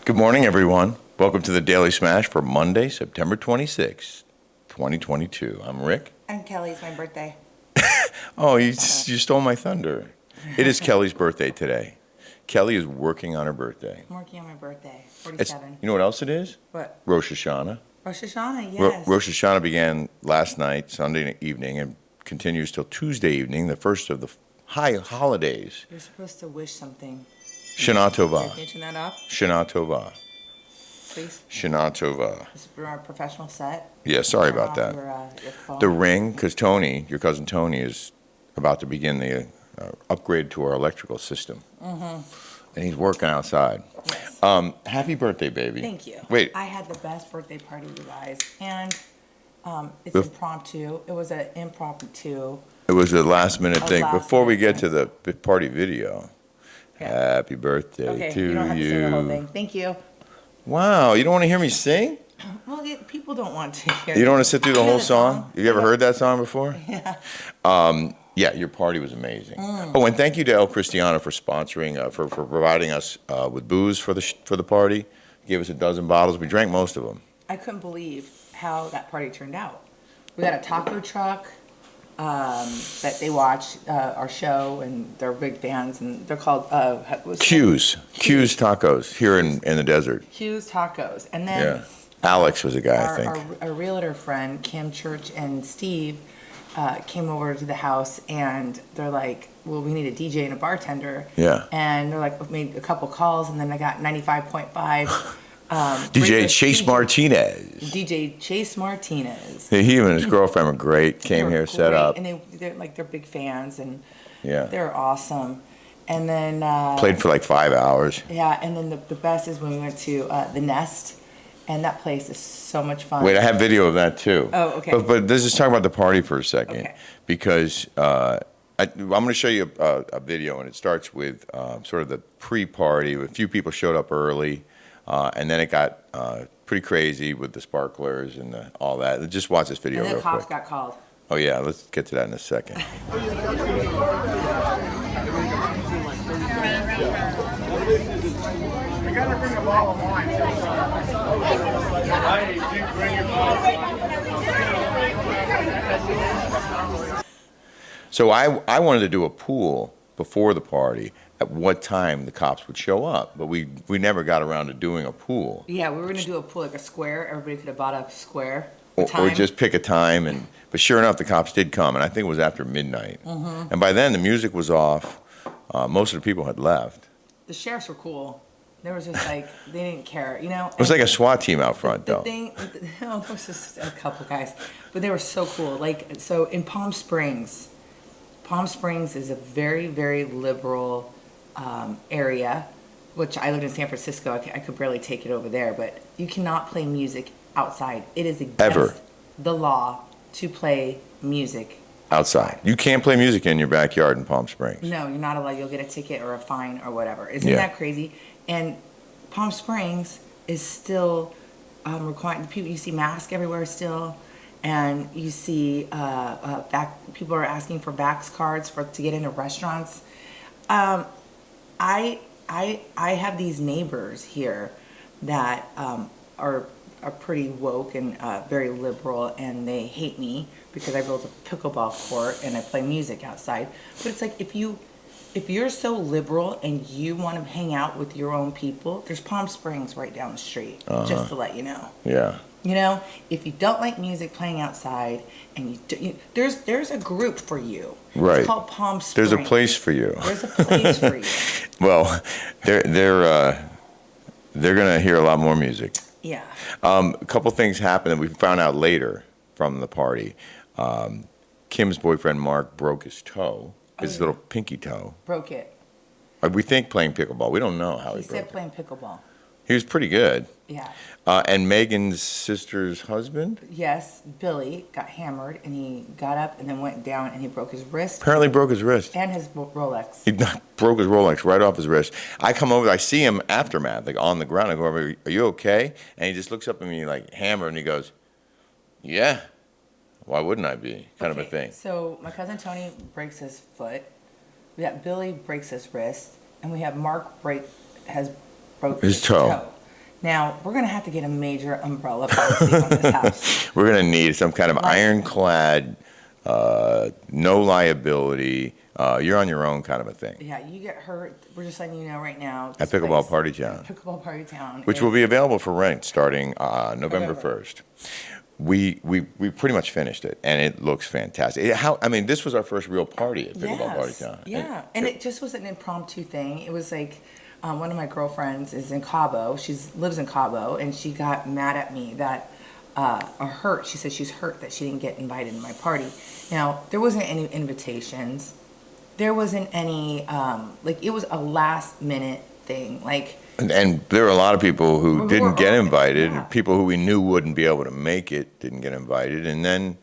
Good morning, everyone. Welcome to the Daily Smash for Monday, September 26th, 2022. I'm Rick. And Kelly's my birthday. Oh, you stole my thunder. It is Kelly's birthday today. Kelly is working on her birthday. I'm working on my birthday, 47. You know what else it is? What? Rosh Hashanah. Rosh Hashanah, yes. Rosh Hashanah began last night, Sunday evening, and continues till Tuesday evening, the first of the high holidays. You're supposed to wish something. Shana Tova. Can you turn that up, Shana Tova. please? Shana Tova. This is our professional set. Yeah, sorry Turn about off that. Your phone. The ring, because Tony, your cousin Tony, is about to begin the upgrade to our electrical system. Mm-hmm. And he's working outside. Yes. Happy birthday, baby. Thank you. Wait. I had the best birthday party, you guys. And it's impromptu. It was an impromptu. It was a last-minute A thing. last Before we minute get to the party video, Yeah. happy birthday Okay, to you don't have to say the whole thing. you. Thank you. Wow, you don't want to hear me sing? Well, people don't want to hear. You don't want to sit through the I know whole the song? You ever heard that song before? Yeah. Yeah, your party was amazing. Oh, and thank you to El Cristiano for sponsoring, for providing us with booze for the party. He gave us a dozen bottles. We drank most of them. I couldn't believe how that party turned out. We got a taco truck that they watch our show, and they're big fans, and they're called Q's Tacos here in the desert. Q's Tacos. And then Yeah. Alex was a guy, I think. our realtor friend, Kim Church and Steve, came over to the house, and they're like, well, we need a DJ and a bartender. Yeah. And they're like, we made a couple calls, and then I got 95.5. DJ Chase Martinez. DJ Chase Martinez. He and his girlfriend were great. Came here, set great, up. and they're big fans, and Yeah. they're awesome. And then Played for like 5 hours. yeah, and then the best is when we went to the Nest, and that place is so much fun. Wait, I have video of that too. Oh, okay. But let's just talk about the party for a second, Okay. because I'm going to show you a video, and it starts with sort of the pre-party. A few people showed up early, and then it got pretty crazy with the sparklers and all that. Just watch this video And then real cops quick. got called. Oh yeah, let's get to that in a second. You gotta bring a bottle of wine. Hey, you bring your bottle. So I wanted to do a pool before the party at what time the cops would show up, but we never got around to doing a pool. Yeah, we were gonna do a pool, like a square. Everybody could have bought a square. Or just pick a time, but sure enough, the cops did come, and I think it was after midnight. Mm-hmm. And by then, the music was off. Most of the people had left. The sheriffs were cool. They was just like, they didn't care, you know. It was like a SWAT team out front, The though. thing, no, there was just a couple guys, but they were so cool. Like, so in Palm Springs is a very, very liberal area, which I lived in San Francisco. I could barely take it over there, but you cannot play music outside. It is against the law to play music Outside. You can't play music in your backyard in Palm Springs. No, you're not allowed. You'll get a ticket or a fine or whatever. Isn't Yeah. that crazy? And Palm Springs is still requiring people. You see masks everywhere still, and you see people are asking for Vax cards to get into restaurants. I have these neighbors here that are pretty woke and very liberal, and they hate me because I built a pickleball court and I play music outside. But it's like, if you're so liberal and you want to hang out with your own people, there's Palm Springs right down the street, just to let you know. Yeah. You know, if you don't like music playing outside, and there's a group for you. Right. It's called Palm Springs. There's a place for you. There's a place for you. Well, they're gonna hear a lot more music. Yeah. A couple things happened that we found out later from the party. Kim's boyfriend Mark broke his toe, his little pinky toe. Broke it. We think playing pickleball. We don't know how He he broke said it. playing pickleball. He was pretty good. Yeah. And Megan's sister's husband Yes, Billy got hammered, and he got up and then went down, and he broke his wrist apparently broke his wrist. and his Rolex. He broke his Rolex right off his wrist. I come over, I see him aftermath, like on the ground. I go over, "Are you okay?" And he just looks up at me like hammered, and he goes, "Yeah, why wouldn't I be?" Kind of a Okay, thing. So my cousin Tony breaks his foot. We got Billy breaks his wrist, and we have Mark has broke His toe. Now, we're going to have to get a major umbrella policy on this house. We're going to need some kind of ironclad, no liability, you're on your own kind of a thing. Yeah, you get hurt. We're just letting you know right now. At this Pickleball place- Party Town. Pickleball Party Town. Which will be available for rent starting November November. 1st. We pretty much finished it, and it looks fantastic. This was our first real party at Pickleball Party Town. Yeah, and it just was an impromptu thing. It was like one of my girlfriends is in Cabo. She lives in Cabo, and she got mad at me that, or hurt. She said she's hurt that she didn't get invited to my party. Now, there wasn't any invitations. There wasn't any, it was a last minute thing. And there were a lot of people who didn't get invited, yeah. and people who we knew wouldn't be able to make it didn't get invited. And then,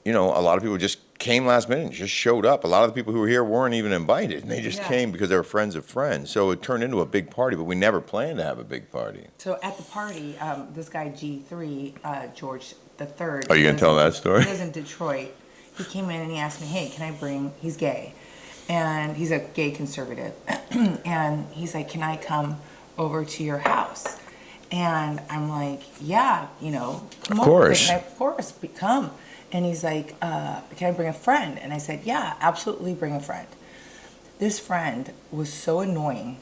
a lot of people just came last minute and just showed up. A lot of the people who were here weren't even invited, and they just came because they were friends of friends. So it turned into a big party, but we never planned to have a big party. So at the party, this guy G3, George the Third. Are you going to tell that story? He lives in Detroit. He came in and he asked me, hey, can I bring, he's gay, and he's a gay conservative. And he's like, can I come over to your house? And I'm like, yeah, come Of course. over. Of course, come. And he's like, can I bring a friend? And I said, yeah, absolutely bring a friend. This friend was so annoying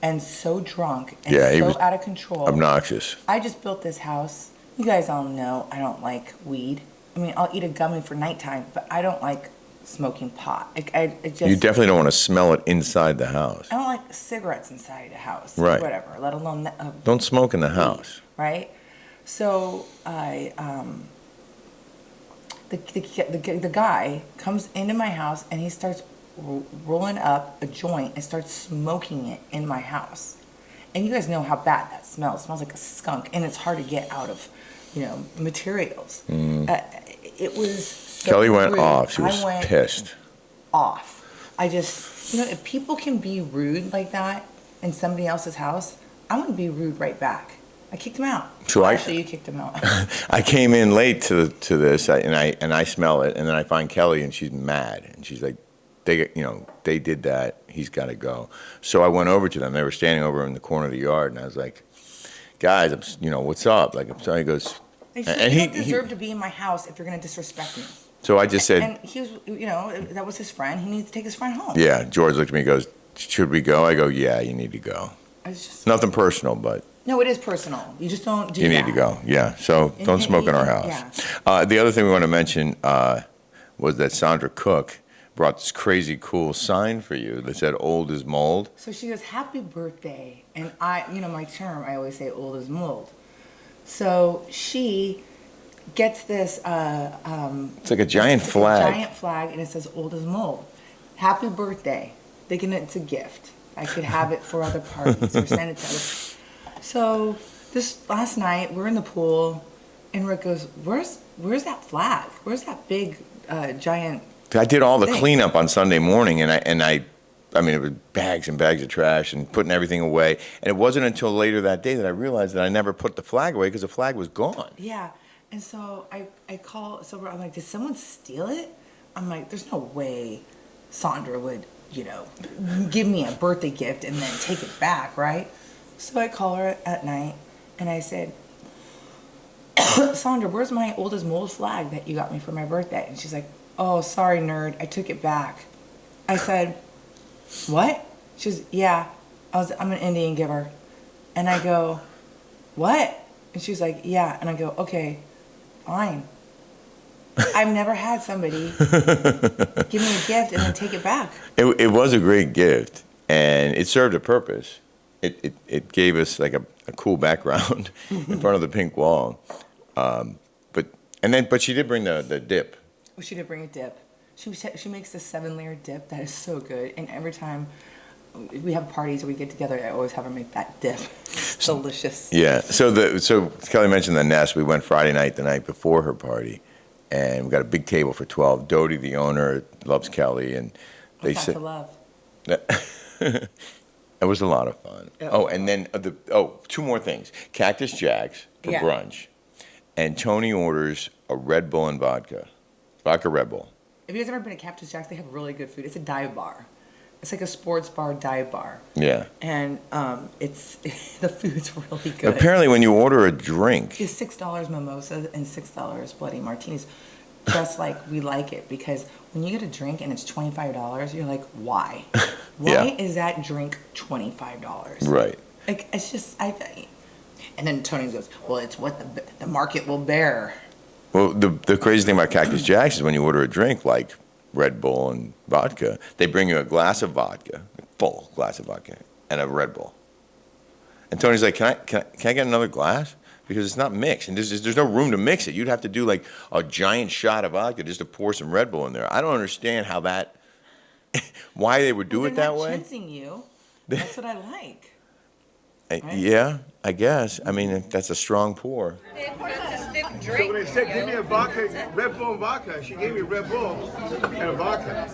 and so drunk and Yeah, he so was out of control. Obnoxious. I just built this house. You guys all know I don't like weed. I mean, I'll eat a gummy for nighttime, but I don't like smoking pot. I just, You definitely don't want to smell it inside the house. I don't like cigarettes inside a house. Right. Whatever, let alone Don't smoke in the house. right? So the guy comes into my house and he starts rolling up a joint and starts smoking it in my house. And you guys know how bad that smells. It smells like a skunk, and it's hard to get out of, materials. It was so Kelly went rude. off. She was I went pissed. off. I just, if people can be rude like that in somebody else's house, I'm gonna be rude right back. I kicked him out. So Actually, you kicked him out. I came in late to this, and I smell it, and then I find Kelly, and she's mad, and she's like, they did that. He's got to go. So I went over to them. They were standing over in the corner of the yard, and I was like, guys, what's up? Like, I'm sorry. He goes, You and don't deserve to be in my house if you're gonna disrespect me. So I just said, And he was, that was his friend. He needs to take his friend home. yeah. George looked at me and goes, should we go? I go, yeah, you need to go. It's just, Nothing personal, but no, it is personal. You just don't do you that. need to go. Yeah. So don't smoke in our house. The other thing we want to mention was that Sandra Cook brought this crazy cool sign for you that said "old as mold." So she goes, "Happy birthday," and I, my term, I always say "old as mold." So she gets this. It's like a giant it's flag. A giant flag, and it says "old as mold." Happy birthday! Thinking it's a gift. I could have it for other parties or send it to others. So this last night, we're in the pool, and Rick goes, "Where's that flag? Where's that big giant?" I did all the thing. cleanup on Sunday morning, and I mean, it was bags and bags of trash and putting everything away. And it wasn't until later that day that I realized that I never put the flag away because the flag was gone. Yeah, and so I call Silver. I'm like, did someone steal it? I'm like, there's no way Sandra would, give me a birthday gift and then take it back, right? So I call her at night and I said, Sandra, where's my old as mold flag that you got me for my birthday? And she's like, oh, sorry, nerd, I took it back. I said, what? She goes, yeah, I'm an Indian giver. And I go, what? And she's like, yeah. And I go, okay, fine. I've never had somebody give me a gift and then take it back. It was a great gift, and it served a purpose. It gave us like a cool background in front of the pink wall. But she did bring the dip. Oh, she did bring a dip. She makes this 7-layer dip that is so good. And every time we have parties or we get together, I always have her make that dip. It's delicious. Yeah. So Kelly mentioned the nest. We went Friday night, the night before her party, and we got a big table for 12. Dodie, the owner, loves Kelly, and they What's said not to love? it was a lot of fun. Yeah. Oh, and then two more things: Cactus Jacks for Yeah. brunch, and Tony orders a Red Bull and vodka Red Bull. If you guys ever been to Cactus Jack's, they have really good food. It's a dive bar. It's like a sports bar, dive bar. Yeah. And it's the food's really good. Apparently, when you order a drink, It's $6 mimosa and $6 bloody martinis, just like we like it. Because when you get a drink and it's $25, you're like, why? Yeah. Why is that drink $25? right? Like, it's just, and then Tony goes, well, it's what the market will bear. Well, the crazy thing about Cactus Jack's is when you order a drink like Red Bull and vodka, they bring you a glass of vodka, a full glass of vodka, and a Red Bull. And Tony's like, can I get another glass? Because it's not mixed, and there's no room to mix it. You'd have to do like a giant shot of vodka just to pour some Red Bull in there. I don't understand how that, why they would do it that way. They're not chintzy you. That's what I like. Right? Yeah, I guess. I mean, that's a strong pour. So when they said, give me a vodka, Red Bull and vodka, she gave me Red Bull and a vodka.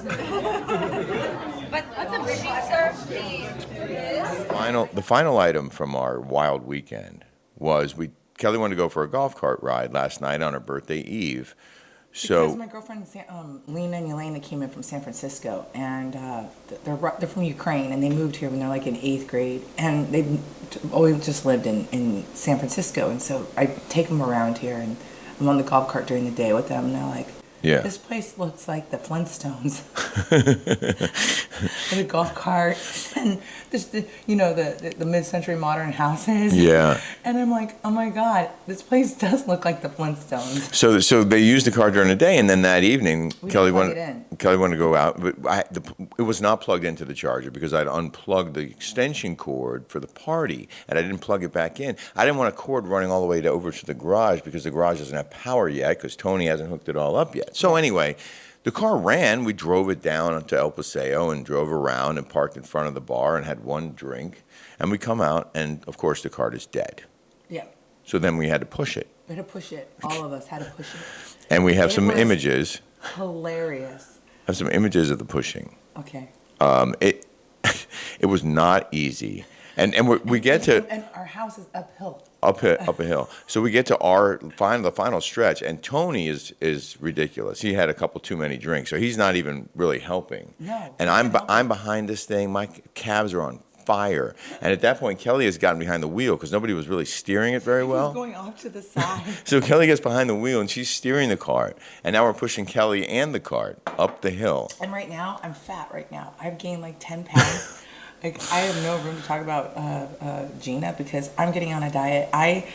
But she served this. The final item from our wild weekend was Kelly wanted to go for a golf cart ride last night on her birthday eve. Because my girlfriend Lena and Elena came in from San Francisco, and they're from Ukraine, and they moved here when they're like in 8th grade, and they've always just lived in San Francisco, and so I take them around here, and I'm on the golf cart during the day with them, and they're like, yeah, this place looks like the Flintstones. And the golf cart, and just the mid-century modern houses. Yeah. And I'm like, oh my God, this place does look like the Flintstones. So they used the car during the day, and then that evening, Kelly wanted to go out, but it was not plugged into the charger because I'd unplugged the extension cord for the party, and I didn't plug it back in. I didn't want a cord running all the way over to the garage because the garage doesn't have power yet because Tony hasn't hooked it all up yet. So anyway, the car ran. We drove it down to El Paseo and drove around and parked in front of the bar and had one drink. And we come out, and of course the cart is dead. Yeah. So then we had to push it. We had to push it. All of us had to push it. And we have It some was images. Hilarious. I have some images of the pushing. Okay. It was not easy. And we get to And our house is uphill. up a hill. So we get to the final stretch, and Tony is ridiculous. He had a couple too many drinks, so he's not even really helping. No, And he's not I'm behind this thing. My calves are on fire. And at that point, Kelly has gotten behind the wheel because nobody was really steering it very He's well. going off to the side. So Kelly gets behind the wheel, and she's steering the cart. And now we're pushing Kelly and the cart up the hill. And right now, I'm fat right now. I've gained like 10 pounds. Like, I have no room to talk about Gina because I'm getting on a diet.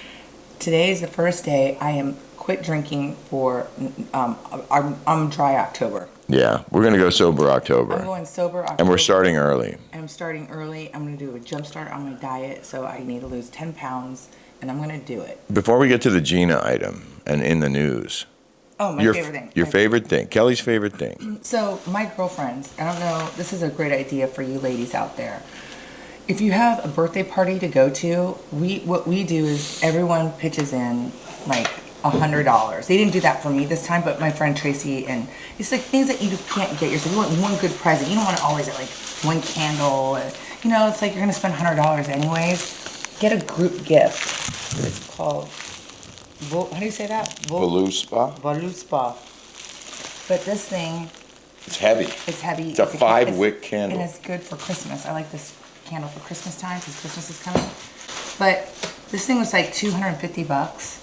Today is the first day I am quit drinking for, I'm dry October. Yeah, we're going to go sober October. I'm going sober October. And we're starting early. I'm starting early. I'm going to do a jump start on my diet, so I need to lose 10 pounds, and I'm going to do it. Before we get to the Gina item and in the news, Oh, my favorite thing. Your favorite thing. Kelly's favorite thing. So my girlfriends, I don't know, this is a great idea for you ladies out there. If you have a birthday party to go to, what we do is everyone pitches in like $100. They didn't do that for me this time, but my friend Tracy, and it's like things that you can't get yourself. You want one good present. You don't want to always get like one candle. It's like you're going to spend $100 anyways. Get a group gift. It's called, how do you say that? Voluspa. Voluspa. But this thing, It's heavy. it's heavy. It's a 5-wick candle. And it's good for Christmas. I like this candle for Christmas time because Christmas is coming. But this thing was like $250.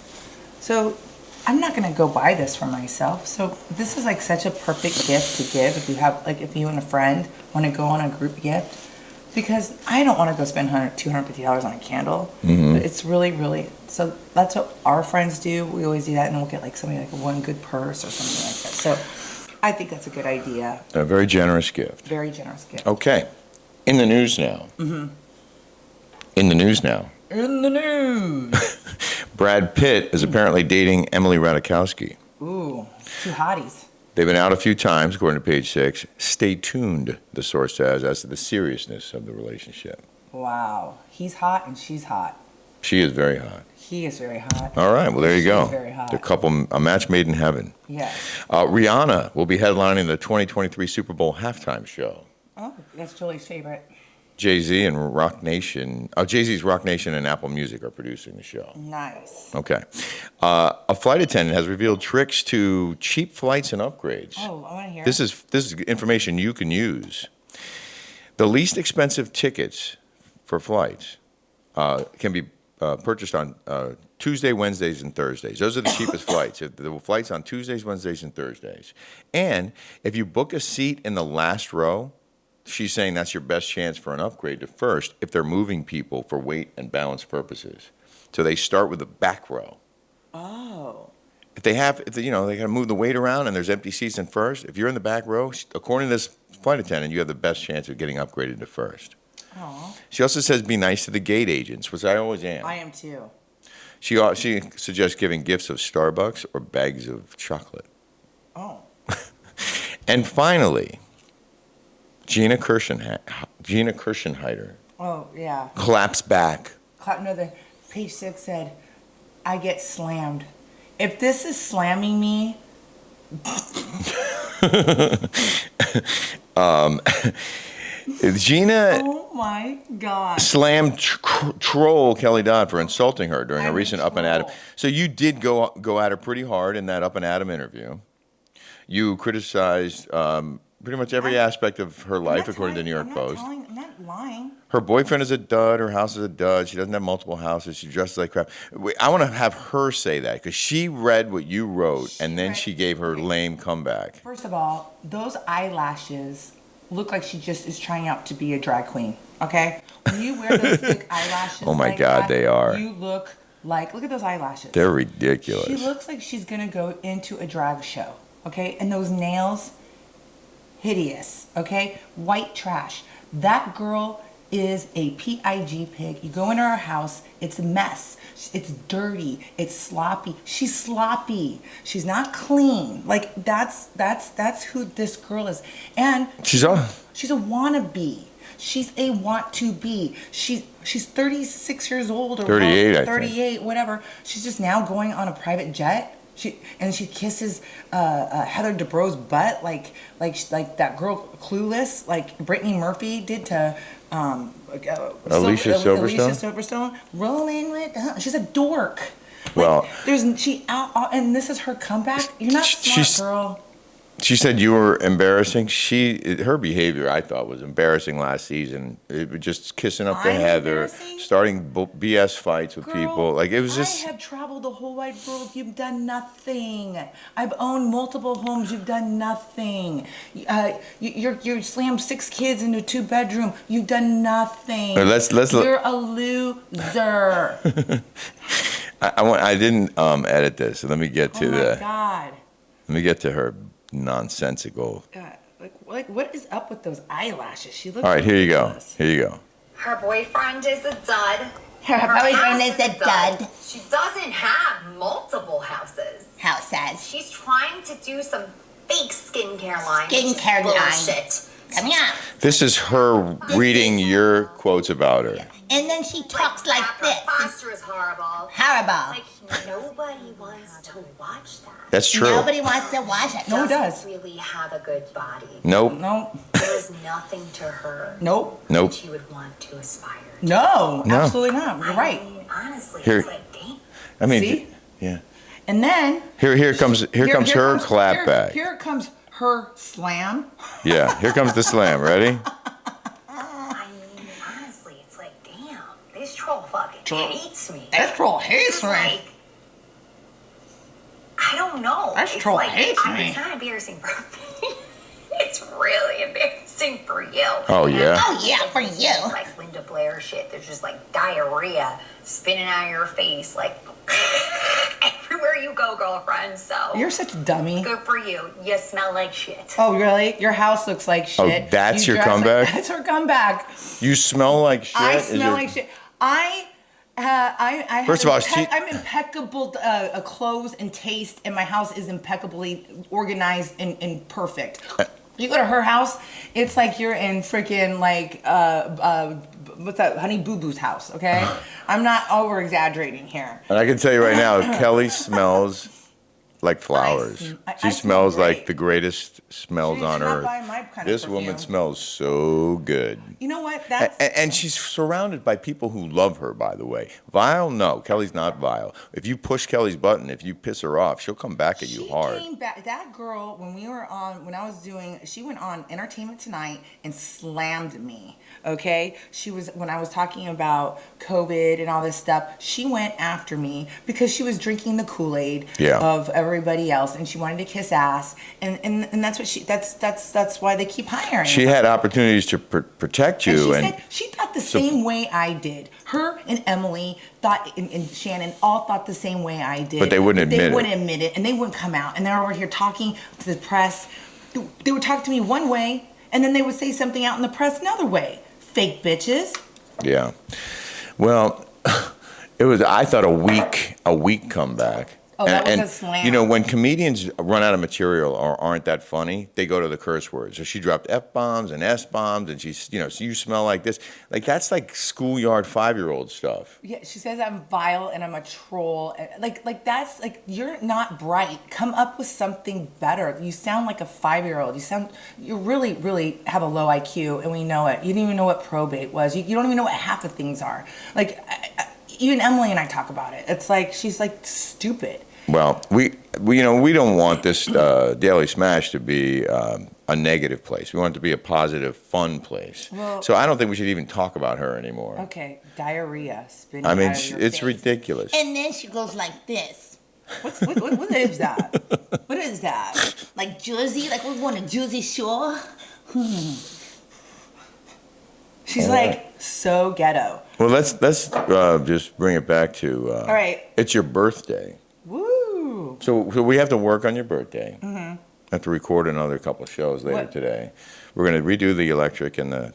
So I'm not gonna go buy this for myself. So this is like such a perfect gift to give if you have, like, if you and a friend want to go on a group gift. Because I don't want to go spend $250 on a candle. Mm-hmm. But it's really, really, so that's what our friends do. We always do that, and we'll get like somebody like one good purse or something like that. So I think that's a good idea. A very generous gift. Very generous gift. Okay. In the news now. Mm-hmm. In the news now. In the news. Brad Pitt is apparently dating Emily Ratajkowski. Ooh, two hotties. They've been out a few times, according to Page 6. Stay tuned, the source says, as to the seriousness of the relationship. Wow. He's hot and she's hot. She is very hot. He is very hot. All right, well, there you She's go. very hot. The couple, a match made in heaven. Yes. Rihanna will be headlining the 2023 Super Bowl halftime show. Oh, that's Julie's favorite. Jay-Z and Rock Nation, Jay-Z's Rock Nation and Apple Music are producing the show. Nice. Okay. A flight attendant has revealed tricks to cheap flights and upgrades. Oh, I want to hear This is information you can use. The least expensive tickets for flights can be purchased on Tuesday, Wednesdays, and Thursdays. Those are the cheapest flights. The flights on Tuesdays, Wednesdays, and Thursdays. And if you book a seat in the last row, she's saying that's your best chance for an upgrade to first if they're moving people for weight and balance purposes. So they start with the back row. Oh. If they got to move the weight around and there's empty seats in first, if you're in the back row, according to this flight attendant, you have the best chance of getting upgraded to first. Oh. She also says be nice to the gate agents, which I always am. I am too. She suggests giving gifts of Starbucks or bags of chocolate. Oh. And finally, Gina Kirschenheiter Oh, yeah. claps back. No, the page 6 said, I get slammed. If this is slamming me, Gina oh my God. slammed troll Kelly Dodd for insulting her during a I'm a recent Up and Adam. troll. So you did go at her pretty hard in that Up and Adam interview. You criticized pretty much every aspect of her life, according to the New York Post. I'm not lying. Her boyfriend is a dud. Her house is a dud. She doesn't have multiple houses. She dresses like crap. I want to have her say that because she read what you wrote and then she gave her lame comeback. First of all, those eyelashes look like she just is trying out to be a drag queen, okay? When you wear those thick eyelashes Oh my like God, that, they are. You look at those eyelashes. They're ridiculous. She looks like she's gonna go into a drag show, okay? And those nails, hideous, okay? White trash. That girl is a PIG pig. You go into her house, it's a mess. It's dirty. It's sloppy. She's sloppy. She's not clean. Like that's who this girl is. And she's a wannabe. She's a want to be. She's 36 years old or 38, I think. 38, whatever. She's just now going on a private jet. She kisses Heather Dubrow's butt like that girl Clueless, like Brittany Murphy did to Alicia Silverstone. Rolling with she's a dork. Well, And this is her comeback. You're not smart, girl. She said you were embarrassing. Her behavior, I thought, was embarrassing last season. It was just kissing up to I'm Heather, embarrassing? starting BS fights with people. Like it was just. I have traveled the whole wide world. You've done nothing. I've owned multiple homes. You've done nothing. You slammed 6 kids into a 2-bedroom. You've done nothing. Let's You're a loser. I didn't edit this, so let me get to Oh my God. Let me get to her nonsensical. God, like what is up with those eyelashes? She looks. All right, here you go. ridiculous. Here you go. Her boyfriend is a dud. Her boyfriend house is a dud. She doesn't have multiple houses. Houses. She's trying to do some fake skincare line. which is Skincare line. bullshit. Come here. This is her reading your quotes about her. And then she talks like Her this. posture is horrible. Horrible. Like nobody wants to watch that. That's true. Nobody wants to watch it. No, one does. Really have a good body. Nope. No. There is nothing to her Nope. Nope. that you would want to aspire to. No. No. Absolutely not. You're right. I mean, honestly, Here- it's like, dang. I mean, See? yeah. And then Here comes her clap back. Here comes her slam. Yeah. Here comes the slam. Ready? I mean, honestly, it's like, damn, this troll fucking hates me. That troll hates It's me. like, I don't know. That It's troll like, hates me. It's not embarrassing for me. It's really embarrassing for you. Oh, yeah. Oh, yeah, for you. It's like Linda Blair shit. There's just like diarrhea spinning out of your face, like everywhere you go, girlfriend. So You're such a dummy. good for you. You smell like shit. Oh, really? Your house looks like shit. Oh, that's You your dress like- comeback? That's her comeback. You smell like shit. I Is smell your- like shit. I First of all, I'm impeccable clothes and taste, and my house is impeccably organized and perfect. You go to her house, it's like you're in freaking like what's that, Honey Boo Boo's house, okay? I'm not over exaggerating here. And I can tell you right now, Kelly smells like flowers. She I smell smells like great. the greatest smells She on should not earth. buy my kind of This woman perfume. smells so good. You know what? That's And she's surrounded by people who love her, by the way. Vile? No. Kelly's not vile. If you push Kelly's button, if you piss her off, she'll come back at you hard. She came back. That girl, when I was doing, she went on Entertainment Tonight and slammed me. Okay, when I was talking about COVID and all this stuff, she went after me because she was drinking the Kool-Aid of everybody else, and she wanted to kiss ass, and that's what that's why they keep hiring. She had opportunities to protect you, and she thought the same way I did. Her and Emily thought, and Shannon all thought the same way I did. But they wouldn't admit it. They wouldn't admit it, and they wouldn't come out. And they're over here talking to the press. They would talk to me one way, and then they would say something out in the press another way. Fake bitches. Yeah. Well, it was, I thought, a weak comeback. Oh, that was And a slam. you know, when comedians run out of material or aren't that funny, they go to the curse words. So she dropped F-bombs and S-bombs, and she's, so you smell like this. Like, that's like schoolyard 5-year-old stuff. Yeah, she says I'm vile and I'm a troll. Like that's like, you're not bright. Come up with something better. You sound like a 5-year-old. You really, really have a low IQ, and we know it. You didn't even know what probate was. You don't even know what half the things are. Like, even Emily and I talk about it. It's like, she's like stupid. Well, we don't want this Daily Smash to be a negative place. We want it to be a positive, fun place. Well, so I don't think we should even talk about her anymore. Okay, diarrhea spinning I mean, out of your it's face. ridiculous. And then she goes like this. What is that? What is that? Like Jersey, like we're going to Jersey Shore. She's All right. like so ghetto. Well, let's just bring it back to. All right. It's your birthday. Woo! So we have to work on your birthday. Mm-hmm. Have to record another couple shows later today. We're going to redo the electric and the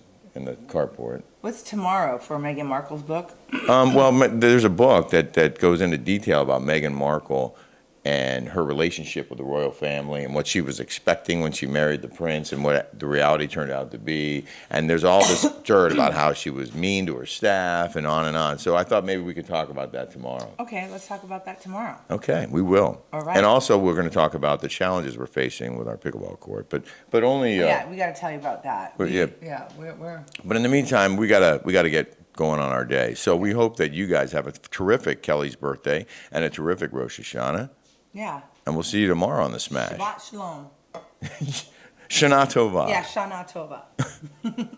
carport. What's tomorrow for Meghan Markle's book? Well, there's a book that goes into detail about Meghan Markle and her relationship with the royal family and what she was expecting when she married the prince and what the reality turned out to be. And there's all this dirt about how she was mean to her staff and on and on. So I thought maybe we could talk about that tomorrow. Okay, let's talk about that tomorrow. Okay, we will. All right. And also we're going to talk about the challenges we're facing with our pickleball court, but only. Yeah, we got to tell you about that. But yeah. Yeah, we're. But in the meantime, we gotta get going on our day. So we hope that you guys have a terrific Kelly's birthday and a terrific Rosh Hashanah. Yeah. And we'll see you tomorrow on the Smash. Shabbat shalom. Shana Tova. Yeah, Shana Tova.